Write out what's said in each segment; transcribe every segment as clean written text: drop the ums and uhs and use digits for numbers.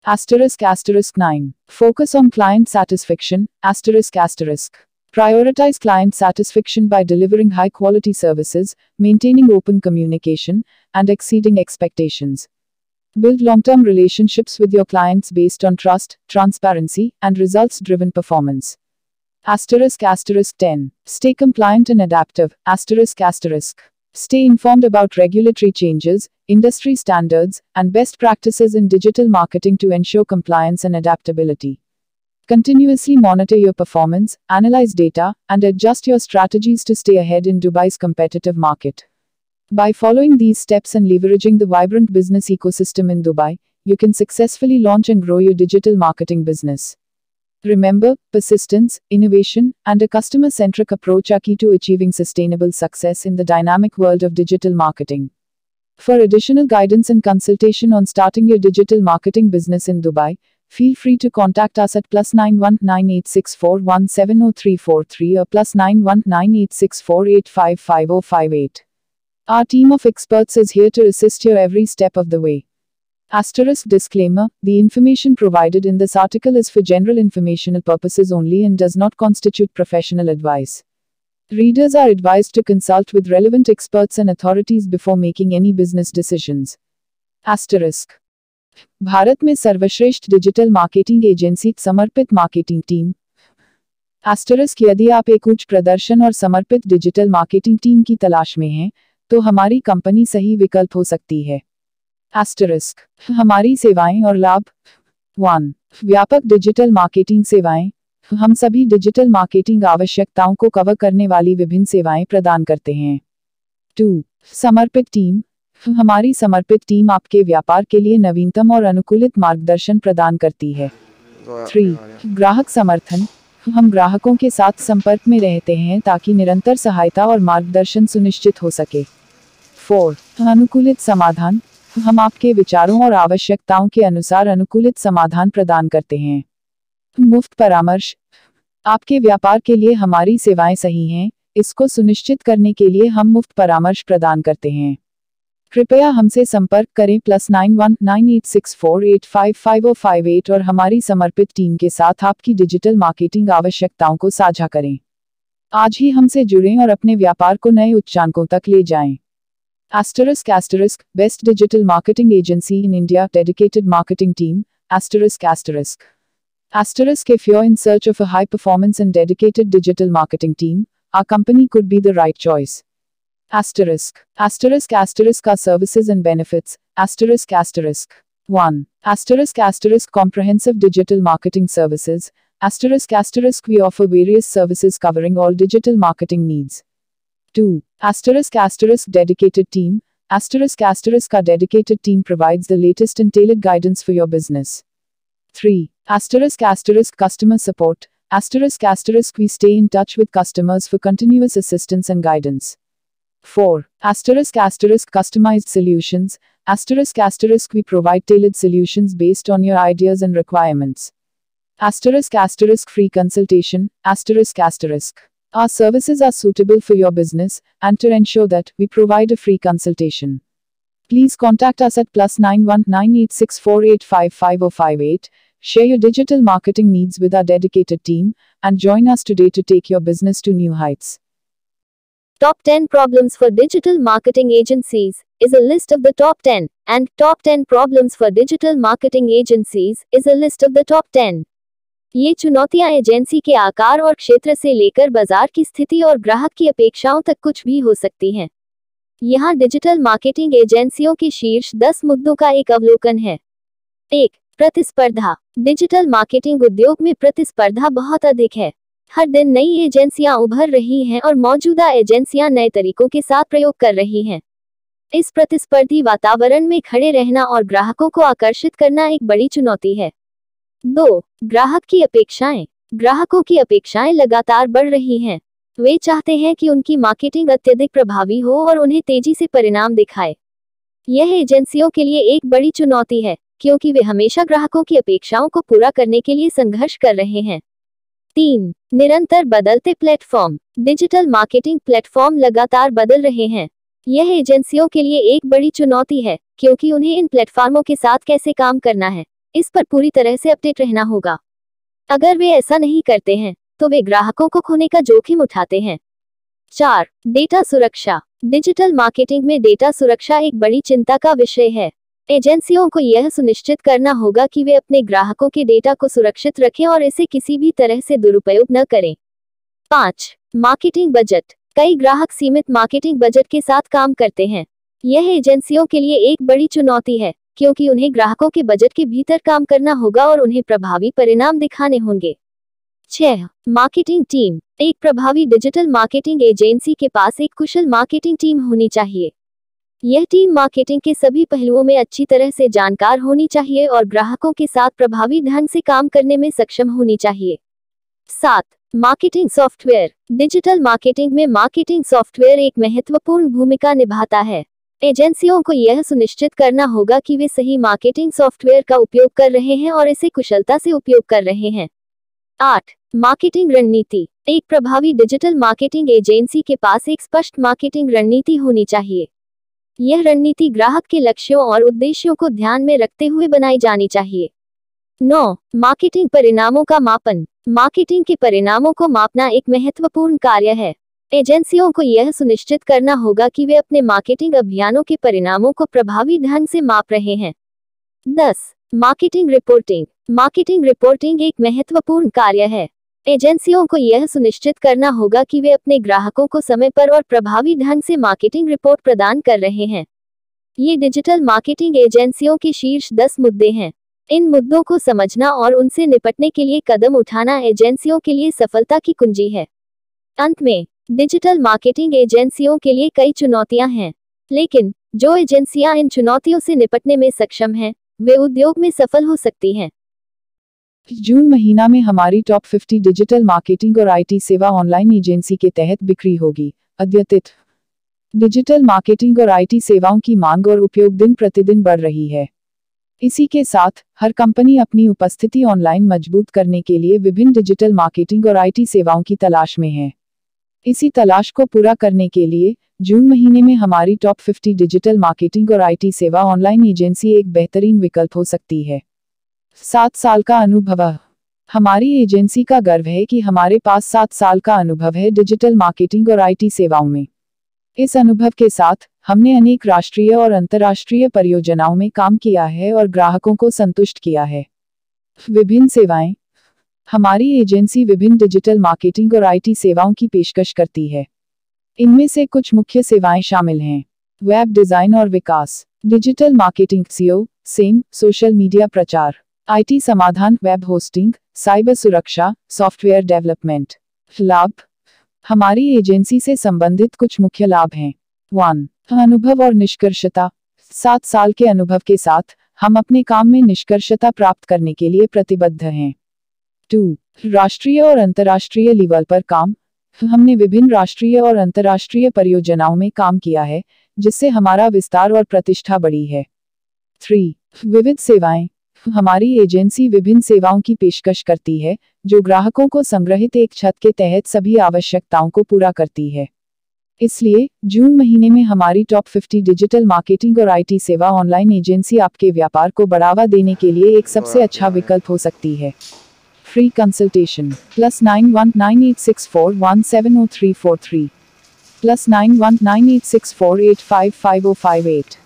Asterisk 9. Focus on client satisfaction. Asterisk. Prioritize client satisfaction by delivering high quality services, maintaining open communication, and exceeding expectations. Build long term relationships with your clients based on trust, transparency, and results driven performance. Asterisk 10. Stay compliant and adaptive. Asterisk. Stay informed about regulatory changes, industry standards, and best practices in digital marketing to ensure compliance and adaptability. Continuously monitor your performance, analyze data, and adjust your strategies to stay ahead in Dubai's competitive market. By following these steps and leveraging the vibrant business ecosystem in Dubai, you can successfully launch and grow your digital marketing business. Remember, persistence, innovation, and a customer-centric approach are key to achieving sustainable success in the dynamic world of digital marketing. For additional guidance and consultation on starting your digital marketing business in Dubai, feel free to contact us at +91 9864170343 or +91 9864855058. Our team of experts is here to assist you every step of the way. Asterisk disclaimer: the information provided in this article is for general informational purposes only and does not constitute professional advice. Readers are advised to consult with relevant experts and authorities before making any business decisions. Asterisk. Bharat में सर्वश्रेष्ठ digital marketing agency समर्पित marketing team. Asterisk यदि आप एक उच्च प्रदर्शन और समर्पित डिजिटल मार्केटिंग टीम की तलाश में हैं, तो हमारी कंपनी सही विकल्प हो सकती है. Asterisk. हमारी सेवाएं और लाभ. 1. व्यापक डिजिटल मार्केटिंग सेवाएं. हम सभी डिजिटल मार्केटिंग आवश्यकताओं को कवर करने वाली विभिन्न सेवाएं प्रदान करते हैं. 2. समर्पित टीम. हमारी समर्पित टीम आपके व्यापार के लिए नवीनतम और अनुकूलित मार्गदर्शन प्रदान करती है. 3. ग्राहक समर्थन. हम ग्राहकों के साथ संपर्क में रहते हैं ताकि निरंतर सहायता और मार्गदर्शन सुनिश्चित हो सके. 4. अनुकूलित समाधान. हम आपके विचारों और आवश्यकताओं के अनुसार अनुकूलित समाधान प्रदान करते हैं. मुफ्त परामर्श. आपके व्यापार के लिए हमारी सेवाएं सही हैं, इसको सुनिश्चित करने के लिए हम मुफ्त परामर्श प्रदान करते हैं. कृपया हमसे संपर्क करें +91 9864855058 और हमारी समर्पित टीम के साथ आपकी डिजिटल मार्केटिंग आवश्यकताओं को साझा करें. आज ही हमसे जुड़ें और अपने व्यापार को नए उच्चांकों तक ले जाएं. Asterisk best digital marketing agency in India, dedicated marketing team. Asterisk. Asterisk if you're in search of a high performance and dedicated digital marketing team, our company could be the right choice. Asterisk. Our services and benefits. Asterisk. 1. Comprehensive digital marketing services. Asterisk. We offer various services covering all digital marketing needs. 2. Dedicated team. Our dedicated team provides the latest and tailored guidance for your business. 3. Customer support. We stay in touch with customers for continuous assistance and guidance. 4. Customized solutions. We provide tailored solutions based on your ideas and requirements. Free consultation. Our services are suitable for your business, and to ensure that, we provide a free consultation. Please contact us at +91 9864855058, share your digital marketing needs with our dedicated team, and join us today to take your business to new heights. Top 10 problems for digital marketing agencies is a list of the top 10, and top 10 problems for digital marketing agencies is a list of the top 10. ये चुनौतियां agency के आकार और क्षेत्र से लेकर बाजार की स्थिति और ग्राहक की अपेक्षाओं तक कुछ भी हो सकती हैं. यहाँ डिजिटल मार्केटिंग एजेंसियों के शीर्ष 10 मुद्दों का एक अवलोकन है. 1. प्रतिस्पर्धा. डिजिटल मार्केटिंग उद्योग में प्रतिस्पर्धा बहुत अधिक है. हर दिन नई एजेंसियां उभर रही हैं और मौजूदा एजेंसियां नए तरीकों के साथ प्रयोग कर रही हैं. इस प्रतिस्पर्धी वातावरण में खड़े रहना और ग्राहकों को आकर्षित करना एक बड़ी चुनौती है. 2. ग्राहक की अपेक्षाएं. ग्राहकों की अपेक्षाएं लगातार बढ़ रही हैं. वे चाहते हैं कि उनकी मार्केटिंग अत्यधिक प्रभावी हो और उन्हें तेजी से परिणाम दिखाए. यह एजेंसियों के लिए एक बड़ी चुनौती है, क्योंकि वे हमेशा ग्राहकों की अपेक्षाओं को पूरा करने के लिए संघर्ष कर रहे हैं. 3. निरंतर बदलते प्लेटफॉर्म. डिजिटल मार्केटिंग प्लेटफॉर्म लगातार बदल रहे हैं. यह एजेंसियों के लिए एक बड़ी चुनौती है, क्योंकि उन्हें इन प्लेटफॉर्मों के साथ कैसे काम करना है, इस पर पूरी तरह से अपडेट रहना होगा। अगर वे ऐसा नहीं करते हैं तो वे ग्राहकों को खोने का जोखिम उठाते हैं। 4. डेटा सुरक्षा। डिजिटल मार्केटिंग में डेटा सुरक्षा एक बड़ी चिंता का विषय है। एजेंसियों को यह सुनिश्चित करना होगा कि वे अपने ग्राहकों के डेटा को सुरक्षित रखें और इसे किसी भी तरह से दुरुपयोग न करें। 5. Marketing budget. कई ग्राहक सीमित मार्केटिंग बजट के साथ काम करते हैं। यह एजेंसियों के लिए एक बड़ी चुनौती है, क्योंकि उन्हें ग्राहकों के बजट के भीतर काम करना होगा और उन्हें प्रभावी परिणाम दिखाने होंगे। 6. Marketing team. एक प्रभावी डिजिटल मार्केटिंग एजेंसी के पास एक कुशल मार्केटिंग टीम होनी चाहिए। यह टीम मार्केटिंग के सभी पहलुओं में अच्छी तरह से जानकार होनी चाहिए और ग्राहकों के साथ प्रभावी ढंग से काम करने में सक्षम होनी चाहिए। 7. Marketing software. डिजिटल मार्केटिंग में मार्केटिंग सॉफ्टवेयर एक महत्वपूर्ण भूमिका निभाता है। एजेंसियों को यह सुनिश्चित करना होगा कि वे सही मार्केटिंग सॉफ्टवेयर का उपयोग कर रहे हैं और इसे कुशलता से उपयोग कर रहे हैं। 8. मार्केटिंग रणनीति। एक प्रभावी डिजिटल मार्केटिंग एजेंसी के पास एक स्पष्ट मार्केटिंग रणनीति होनी चाहिए। यह रणनीति ग्राहक के लक्ष्यों और उद्देश्यों को ध्यान में रखते हुए बनाई जानी चाहिए। 9. मार्केटिंग परिणामों का मापन। मार्केटिंग के परिणामों को मापना एक महत्वपूर्ण कार्य है। एजेंसियों को यह सुनिश्चित करना होगा कि वे अपने मार्केटिंग अभियानों के परिणामों को प्रभावी ढंग से माप रहे हैं। 10. Marketing reporting. मार्केटिंग रिपोर्टिंग एक महत्वपूर्ण कार्य है। एजेंसियों को यह सुनिश्चित करना होगा कि वे अपने ग्राहकों को समय पर और प्रभावी ढंग से मार्केटिंग रिपोर्ट प्रदान कर रहे हैं। ये डिजिटल मार्केटिंग एजेंसियों के शीर्ष 10 मुद्दे हैं। इन मुद्दों को समझना और उनसे निपटने के लिए कदम उठाना एजेंसियों के लिए सफलता की कुंजी है। अंत में, डिजिटल मार्केटिंग एजेंसियों के लिए कई चुनौतियां हैं, लेकिन जो एजेंसियां इन चुनौतियों से निपटने में सक्षम हैं, वे उद्योग में सफल हो सकती हैं। जून महीना में हमारी टॉप 50 डिजिटल मार्केटिंग और आईटी सेवा ऑनलाइन एजेंसी के तहत बिक्री होगी। अद्यतित डिजिटल मार्केटिंग और आईटी सेवाओं की मांग और उपयोग दिन प्रतिदिन बढ़ रही है। इसी के साथ हर कंपनी अपनी उपस्थिति ऑनलाइन मजबूत करने के लिए विभिन्न डिजिटल मार्केटिंग और आईटी सेवाओं की तलाश में है। इसी तलाश को पूरा करने के लिए जून महीने में हमारी टॉप 50 डिजिटल मार्केटिंग और आईटी सेवा ऑनलाइन एजेंसी एक बेहतरीन विकल्प हो सकती है। 7 साल का अनुभव। हमारी एजेंसी का गर्व है कि हमारे पास 7 साल का अनुभव है डिजिटल मार्केटिंग और आईटी सेवाओं में। इस अनुभव के साथ हमने अनेक राष्ट्रीय और अंतर्राष्ट्रीय परियोजनाओं में काम किया है और ग्राहकों को संतुष्ट किया है। विभिन्न सेवाएं। हमारी एजेंसी विभिन्न डिजिटल मार्केटिंग और आईटी सेवाओं की पेशकश करती है। इनमें से कुछ मुख्य सेवाएं शामिल हैं। वेब डिजाइन और विकास, digital marketing, SEO, SEM, social media प्रचार, आईटी समाधान, वेब होस्टिंग, साइबर सुरक्षा, सॉफ्टवेयर डेवलपमेंट। लाभ। हमारी एजेंसी से संबंधित कुछ मुख्य लाभ हैं। 1. अनुभव और निष्कर्षता। 7 साल के अनुभव के साथ हम अपने काम में निष्कर्षता प्राप्त करने के लिए प्रतिबद्ध हैं। 2. राष्ट्रीय और अंतर्राष्ट्रीय लेवल पर काम। हमने विभिन्न राष्ट्रीय और अंतर्राष्ट्रीय परियोजनाओं में काम किया है, जिससे हमारा विस्तार और प्रतिष्ठा बढ़ी है। 3. विविध सेवाएं। हमारी एजेंसी विभिन्न सेवाओं की पेशकश करती है, जो ग्राहकों को संग्रहित एक छत के तहत सभी आवश्यकताओं को पूरा करती है। इसलिए जून महीने में हमारी टॉप 50 डिजिटल मार्केटिंग और आईटी सेवा ऑनलाइन एजेंसी आपके व्यापार को बढ़ावा देने के लिए एक सबसे अच्छा विकल्प हो सकती है। Free consultation +919864170343 +919864855058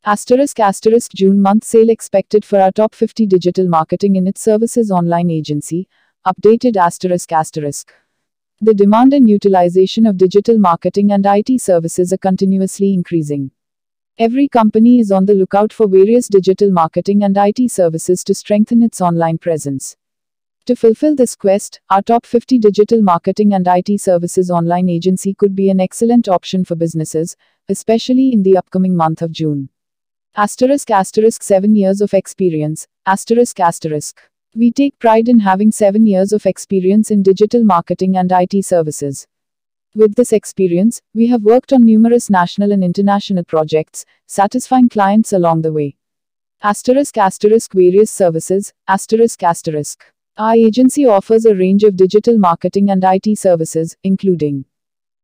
** June month sale expected for our top 50 digital marketing in its services online agency. Updated ***. The demand and utilization of digital marketing and IT services are continuously increasing. Every company is on the lookout for various digital marketing and IT services to strengthen its online presence. To fulfill this quest, our top 50 digital marketing and IT services online agency could be an excellent option for businesses, especially in the upcoming month of June. ** 7 years of experience. ** We take pride in having 7 years of experience in digital marketing and IT services. With this experience, we have worked on numerous national and international projects, satisfying clients along the way. ** Various services. * Our agency offers a range of digital marketing and IT services, including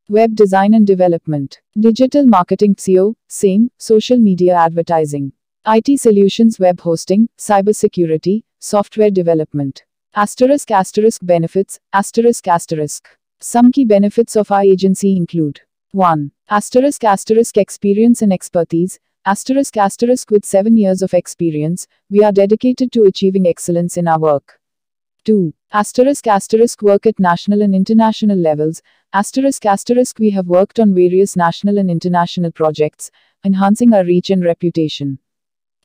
web design and development, digital marketing, SEO, SEM, social media advertising, IT solutions, web hosting, cybersecurity, software development. Asterisk asterisk benefits, asterisk asterisk. Some key benefits of our agency include 1. Asterisk asterisk experience and expertise, asterisk asterisk with 7 years of experience, we are dedicated to achieving excellence in our work. 2. Asterisk asterisk work at national and international levels, asterisk asterisk we have worked on various national and international projects, enhancing our reach and reputation.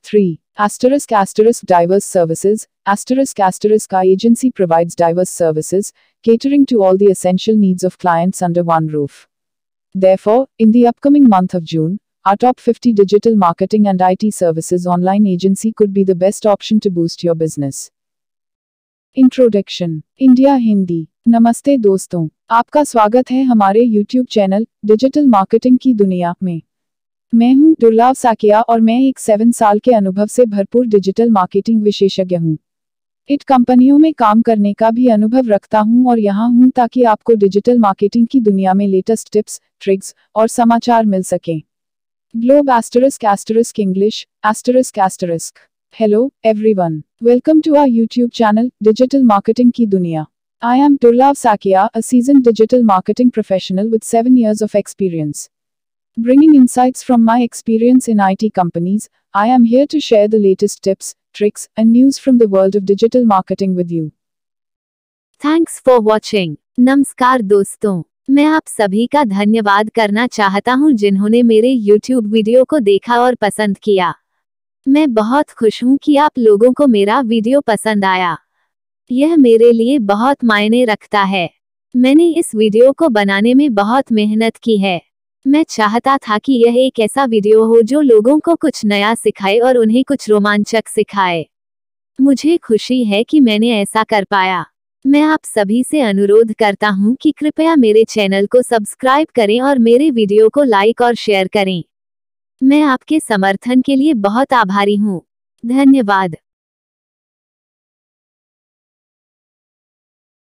3. Asterisk asterisk diverse services, asterisk asterisk our agency provides diverse services, catering to all the essential needs of clients under one roof. Therefore, in the upcoming month of June, our top 50 digital marketing and IT services online agency could be the best option to boost your business. Introduction India Hindi. नमस्ते दोस्तों, आपका स्वागत है हमारे YouTube channel digital marketing की दुनिया में। मैं हूं दुर्लभ साकिया और मैं एक 7 साल के अनुभव से भरपूर डिजिटल मार्केटिंग विशेषज्ञ हूं। इट कंपनियों में काम करने का भी अनुभव रखता हूं और यहां हूं ताकि आपको डिजिटल मार्केटिंग की दुनिया में लेटेस्ट टिप्स, ट्रिक्स और समाचार मिल सकें। Globe asterisk asterisk English asterisk asterisk. Hello, everyone. Welcome to our YouTube channel, Digital Marketing Ki Duniya. I am Durlab Sakia, a seasoned digital marketing professional with 7 years of experience. Bringing insights from my experience in IT companies, I am here to share the latest tips, tricks, and news from the world of digital marketing with you. Thanks for watching. नमस्कार दोस्तों, मैं आप सभी का धन्यवाद करना चाहता हूं जिन्होंने मेरे YouTube वीडियो को देखा और पसंद किया। मैं बहुत खुश हूं कि आप लोगों को मेरा वीडियो पसंद आया। यह मेरे लिए बहुत मायने रखता है। मैंने इस वीडियो को बनाने में बहुत मेहनत की है। मैं चाहता था कि यह एक ऐसा वीडियो हो जो लोगों को कुछ नया सिखाए और उन्हें कुछ रोमांचक सिखाए। मुझे खुशी है कि मैंने ऐसा कर पाया। मैं आप सभी से अनुरोध करता हूं कि कृपया मेरे चैनल को सब्सक्राइब करें और मेरे वीडियो को लाइक और शेयर करें। मैं आपके समर्थन के लिए बहुत आभारी हूं। धन्यवाद।